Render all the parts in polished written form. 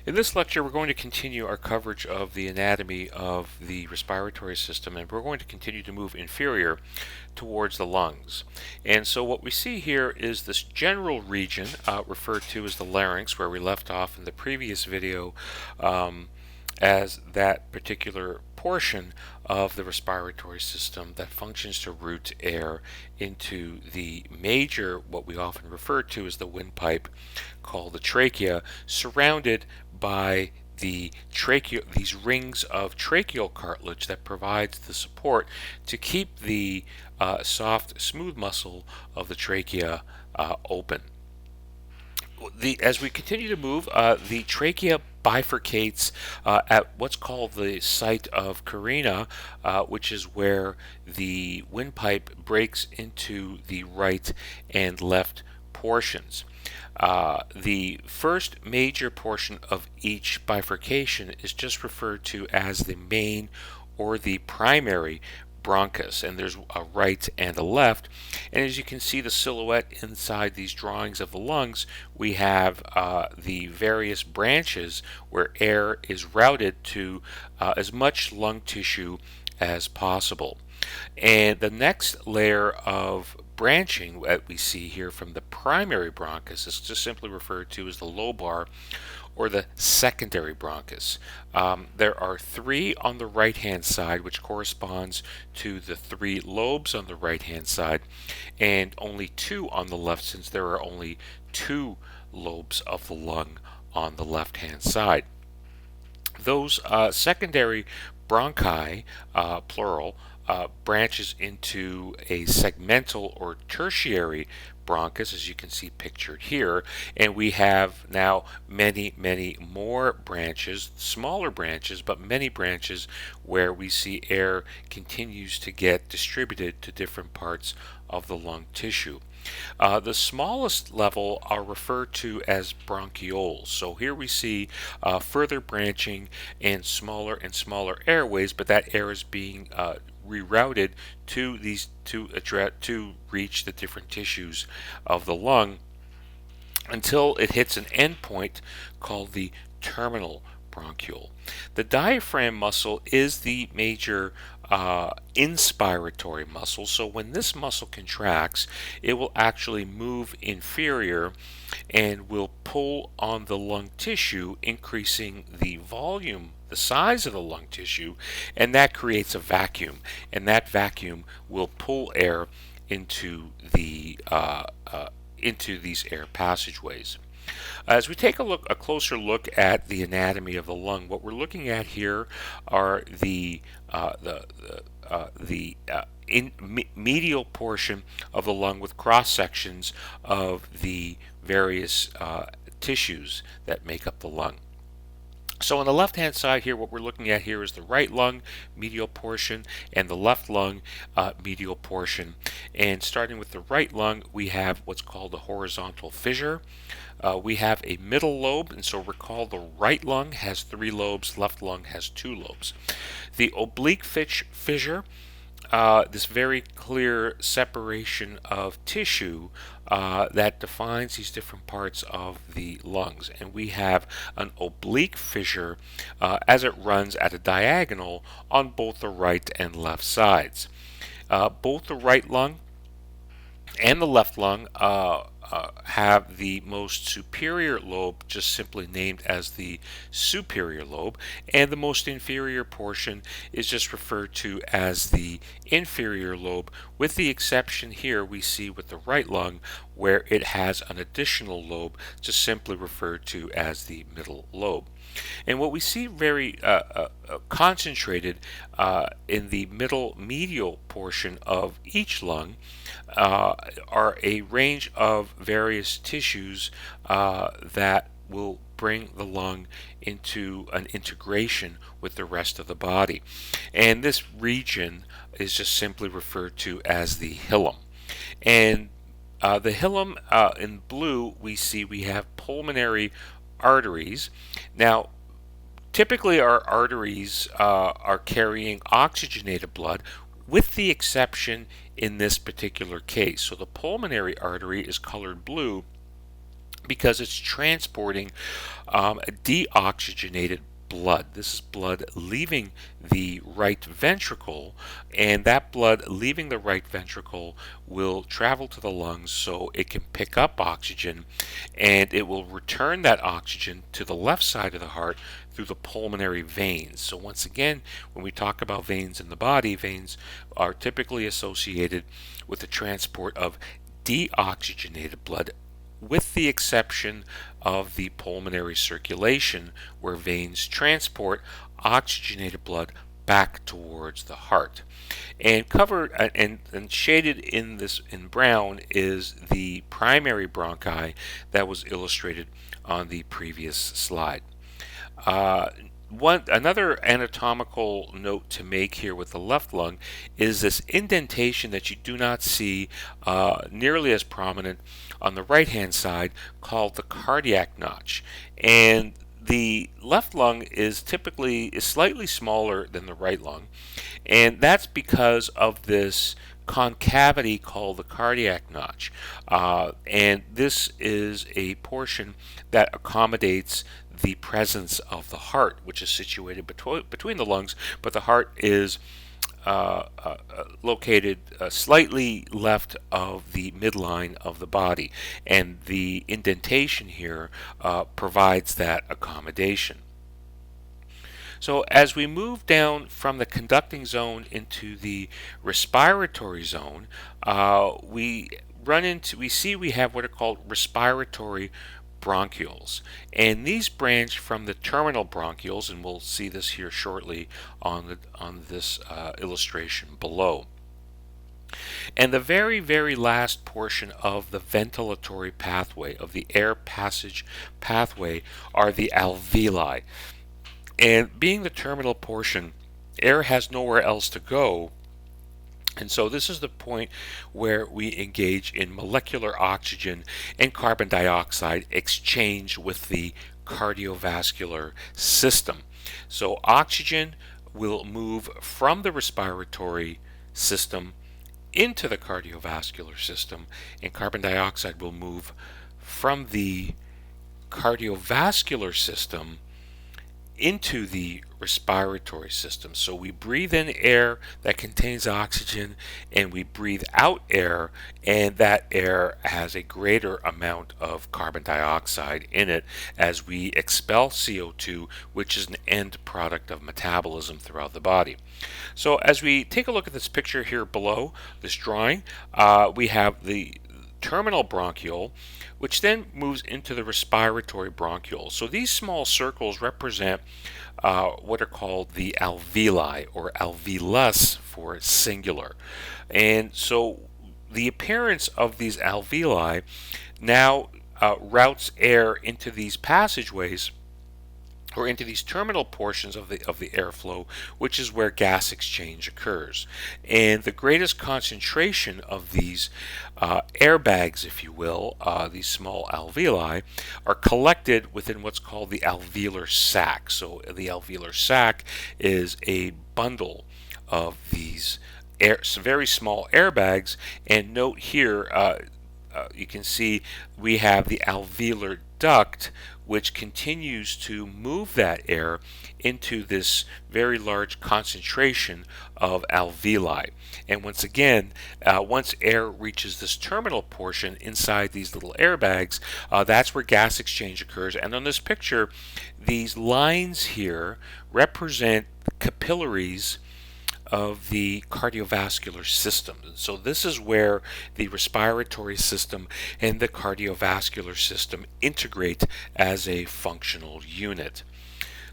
In this lecture, we're going to continue our coverage of the anatomy of the respiratory system, and we're going to continue to move inferior towards the lungs. And so what we see here is this general region referred to as the larynx, where we left off in the previous video, as that particular portion of the respiratory system that functions to route air into the major, what we often refer to as the windpipe, called the trachea, surrounded by these rings of tracheal cartilage that provides the support to keep the soft, smooth muscle of the trachea open. As we continue to move, the trachea bifurcates at what's called the site of carina, which is where the windpipe breaks into the right and left portions. The first major portion of each bifurcation is just referred to as the main or the primary bronchus, and there's a right and a left. And as you can see the silhouette inside these drawings of the lungs, we have the various branches where air is routed to as much lung tissue as possible. And the next layer of branching that we see here from the primary bronchus is just simply referred to as the lobar or the secondary bronchus. There are three on the right hand side, which corresponds to the three lobes on the right hand side, and only two on the left, since there are only two lobes of the lung on the left hand side. Those secondary bronchi, plural, branches into a segmental or tertiary bronchus, as you can see pictured here, and we have now many more branches, smaller branches, but many branches where we see air continues to get distributed to different parts of the lung tissue. The smallest level are referred to as bronchioles. So here we see further branching and smaller airways, but that air is being rerouted to these to reach the different tissues of the lung until it hits an endpoint called the terminal bronchiole. The diaphragm muscle is the major inspiratory muscle. So when this muscle contracts, it will actually move inferior and will pull on the lung tissue, increasing the volume, the size of the lung tissue, and that creates a vacuum. And that vacuum will pull air into these air passageways. As we take a closer look at the anatomy of the lung, what we're looking at here are the medial portion of the lung with cross sections of the various tissues that make up the lung. So on the left-hand side here, what we're looking at here is the right lung medial portion and the left lung medial portion. And starting with the right lung, we have what's called a horizontal fissure. We have a middle lobe, and so recall the right lung has 3 lobes, left lung has 2 lobes. The oblique fissure, this very clear separation of tissue that defines these different parts of the lungs. And we have an oblique fissure as it runs at a diagonal on both the right and left sides. Both the right lung and the left lung have the most superior lobe just simply named as the superior lobe, and the most inferior portion is just referred to as the inferior lobe, with the exception here we see with the right lung where it has an additional lobe just simply referred to as the middle lobe. And what we see very concentrated in the middle medial portion of each lung are a range of various tissues that will bring the lung into an integration with the rest of the body. And this region is just simply referred to as the hilum. And the hilum in blue, we have pulmonary arteries. Now, typically our arteries are carrying oxygenated blood, with the exception in this particular case. So the pulmonary artery is colored blue because it's transporting deoxygenated blood. This is blood leaving the right ventricle, and that blood leaving the right ventricle will travel to the lungs so it can pick up oxygen, and it will return that oxygen to the left side of the heart through the pulmonary veins. So once again, when we talk about veins in the body, veins are typically associated with the transport of deoxygenated blood, with the exception of the pulmonary circulation, where veins transport oxygenated blood back towards the heart. And covered and shaded in this in brown is the primary bronchi that was illustrated on the previous slide. Uh, Another anatomical note to make here with the left lung is this indentation that you do not see nearly as prominent on the right hand side, called the cardiac notch. And the left lung is slightly smaller than the right lung, and that's because of this concavity called the cardiac notch. And this is a portion that accommodates the presence of the heart, which is situated between the lungs, but the heart is located slightly left of the midline of the body, and the indentation here provides that accommodation. So as we move down from the conducting zone into the respiratory zone, we have what are called respiratory bronchioles, and these branch from the terminal bronchioles, and we'll see this here shortly on this illustration below. And the very last portion of the ventilatory pathway, of the air passage pathway, are the alveoli. And being the terminal portion, air has nowhere else to go. And so this is the point where we engage in molecular oxygen and carbon dioxide exchange with the cardiovascular system. So oxygen will move from the respiratory system into the cardiovascular system, and carbon dioxide will move from the cardiovascular system into the respiratory system. So we breathe in air that contains oxygen, and we breathe out air, and that air has a greater amount of carbon dioxide in it as we expel CO2, which is an end product of metabolism throughout the body. So as we take a look at this picture here below, this drawing, we have the terminal bronchiole, which then moves into the respiratory bronchiole. So these small circles represent what are called the alveoli, or alveolus for singular. And so the appearance of these alveoli now routes air into these passageways, or into these terminal portions of the airflow, which is where gas exchange occurs. And the greatest concentration of these airbags, if you will, these small alveoli, are collected within what's called the alveolar sac. So the alveolar sac is a bundle of these very small airbags. And note here, you can see we have the alveolar duct, which continues to move that air into this very large concentration of alveoli. And once again, once air reaches this terminal portion inside these little airbags, that's where gas exchange occurs. And on this picture, these lines here represent capillaries of the cardiovascular system. So this is where the respiratory system and the cardiovascular system integrate as a functional unit.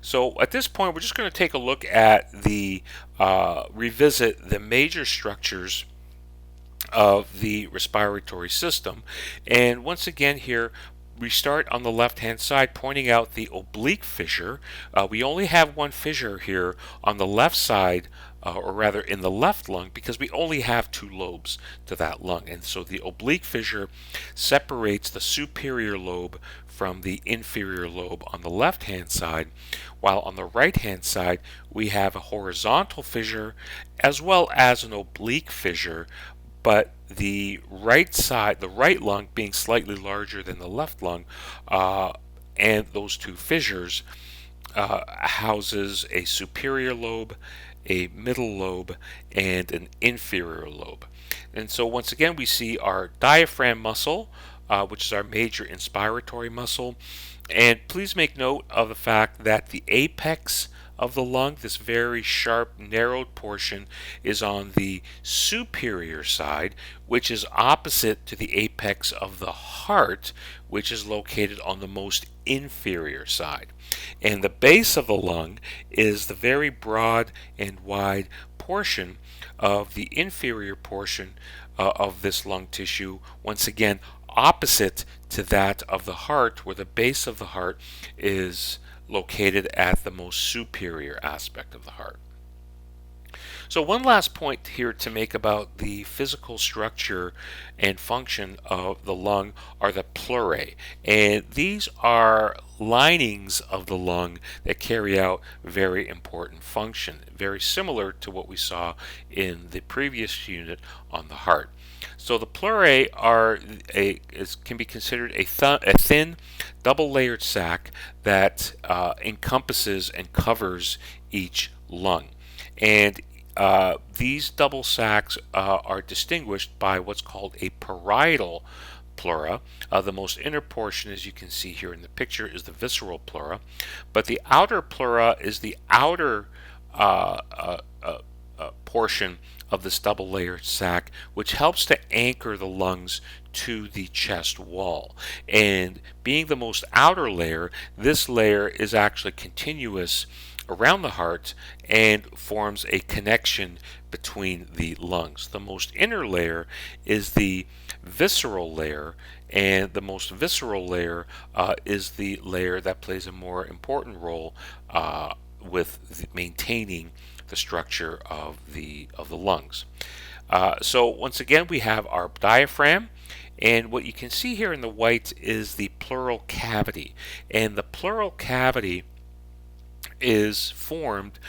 So at this point, we're just going to take a look at revisit the major structures of the respiratory system. And once again here, we start on the left hand side, pointing out the oblique fissure. We only have one fissure here on the left side, or rather in the left lung, because we only have two lobes to that lung. And so the oblique fissure separates the superior lobe from the inferior lobe on the left hand side, while on the right hand side we have a horizontal fissure as well as an oblique fissure, but the right side, the right lung being slightly larger than the left lung, and those two fissures houses a superior lobe, a middle lobe, and an inferior lobe. And so once again, we see our diaphragm muscle, which is our major inspiratory muscle. And please make note of the fact that the apex of the lung, this very sharp, narrowed portion, is on the superior side, which is opposite to the apex of the heart, which is located on the most inferior side. And the base of the lung is the very broad and wide portion of the inferior portion of this lung tissue, once again opposite to that of the heart, where the base of the heart is located at the most superior aspect of the heart. So one last point here to make about the physical structure and function of the lung are the pleurae. And these are linings of the lung that carry out very important function, very similar to what we saw in the previous unit on the heart. So the pleurae can be considered a thin, double-layered sac that encompasses and covers each lung. And these double sacs are distinguished by what's called a parietal pleura. The most inner portion, as you can see here in the picture, is the visceral pleura, but the outer pleura is the outer portion of this double layered sac, which helps to anchor the lungs to the chest wall. And being the most outer layer, this layer is actually continuous around the heart and forms a connection between the lungs. The most inner layer is the visceral layer, and the most visceral layer is the layer that plays a more important role with maintaining the structure of the lungs. So once again, we have our diaphragm, and what you can see here in the white is the pleural cavity. And the pleural cavity is formed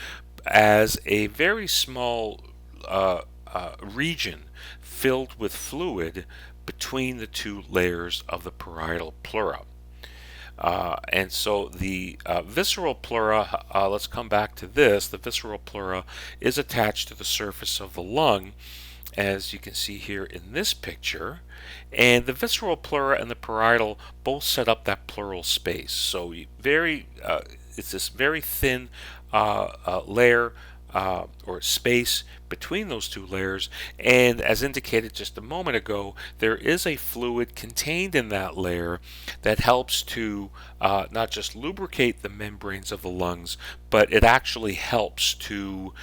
as a very small region filled with fluid between the two layers of the parietal pleura. And so the visceral pleura, let's come back to this. The visceral pleura is attached to the surface of the lung, as you can see here in this picture. And the visceral pleura and the parietal both set up that pleural space. So it's this very thin layer or space between those two layers, and as indicated just a moment ago, there is a fluid contained in that layer that helps to not just lubricate the membranes of the lungs, but it actually helps to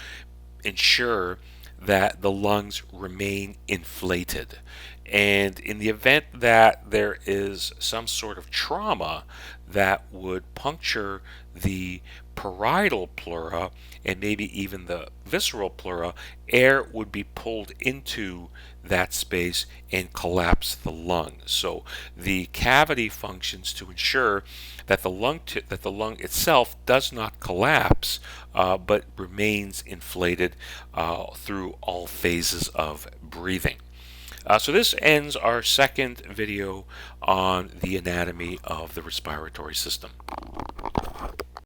ensure that the lungs remain inflated. And in the event that there is some sort of trauma that would puncture the parietal pleura and maybe even the visceral pleura, air would be pulled into that space and collapse the lung. So the cavity functions to ensure that the lung itself does not collapse, but remains inflated through all phases of breathing. So this ends our second video on the anatomy of the respiratory system.